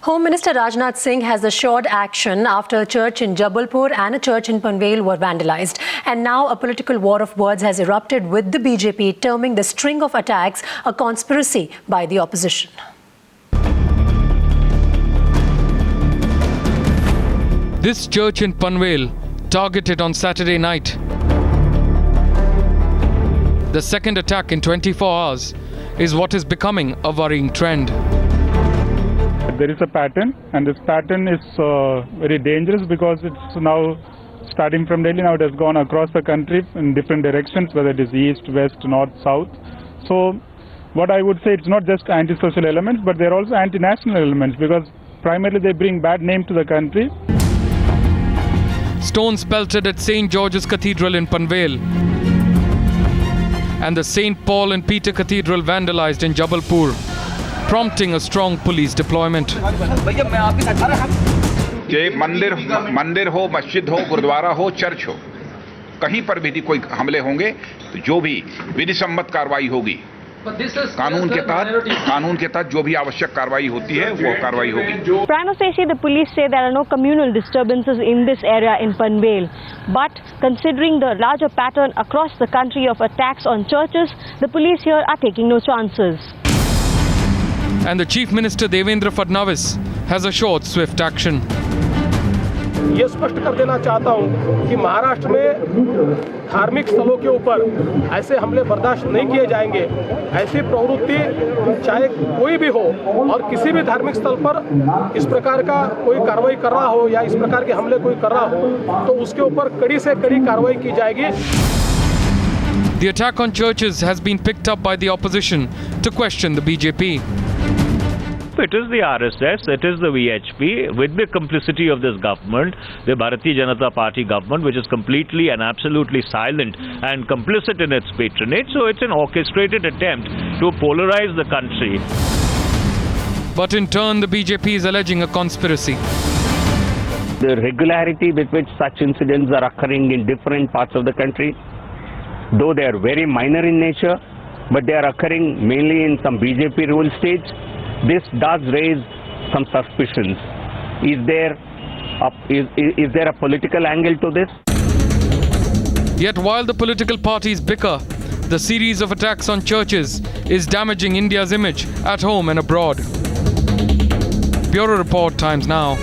Home Minister Rajnath Singh has assured action after a church in Jabalpur and a church in Panvel were vandalized. And now a political war of words has erupted with the BJP terming the string of attacks a conspiracy by the opposition. This church in Panvel targeted on Saturday night. The second attack in 24 hours is what is becoming a worrying trend. There is a pattern, and this pattern is very dangerous because it's now starting from Delhi. Now it has gone across the country in different directions, whether it is east, west, north, south. So what I would say, it's not just anti-social elements, but they're also anti-national elements because primarily they bring bad name to the country. Stones pelted at St. George's Cathedral in Panvel and the St. Paul and Peter Cathedral vandalized in Jabalpur, prompting a strong police deployment. कि मंदिर हो, मस्जिद हो, गुरुद्वारा हो, church हो, कहीं पर भी कोई हमले होंगे तो जो भी विधि सम्मत कार्रवाई होगी, कानून के तहत जो भी आवश्यक कार्रवाई होती है वो कार्रवाई होगी. Prima facie, the police say there are no communal disturbances in this area in Panvel. But considering the larger pattern across the country of attacks on churches, the police here are taking no chances. And the Chief Minister Devendra Fadnavis has assured swift action. ये स्पष्ट कर देना चाहता हूं कि महाराष्ट्र में धार्मिक स्थलों के ऊपर ऐसे हमले बर्दाश्त नहीं किए जाएंगे. ऐसी प्रवृत्ति चाहे कोई भी हो और किसी भी धार्मिक स्थल पर इस प्रकार का कोई कार्रवाई कर रहा हो या इस प्रकार के हमले कोई कर रहा हो तो उसके ऊपर कड़ी से कड़ी कार्रवाई की जाएगी. The attack on churches has been picked up by the opposition to question the BJP. It is the RSS, it is the VHP, with the complicity of this government, the Bharatiya Janata Party government, which is completely and absolutely silent and complicit in its patronage. So it's an orchestrated attempt to polarize the country. But in turn, the BJP is alleging a conspiracy. The regularity with which such incidents are occurring in different parts of the country, though they are very minor in nature, but they are occurring mainly in some BJP ruled states. This does raise some suspicions. Is there a political angle to this? Yet while the political parties bicker, the series of attacks on churches is damaging India's image at home and abroad. Bureau Report, Times Now.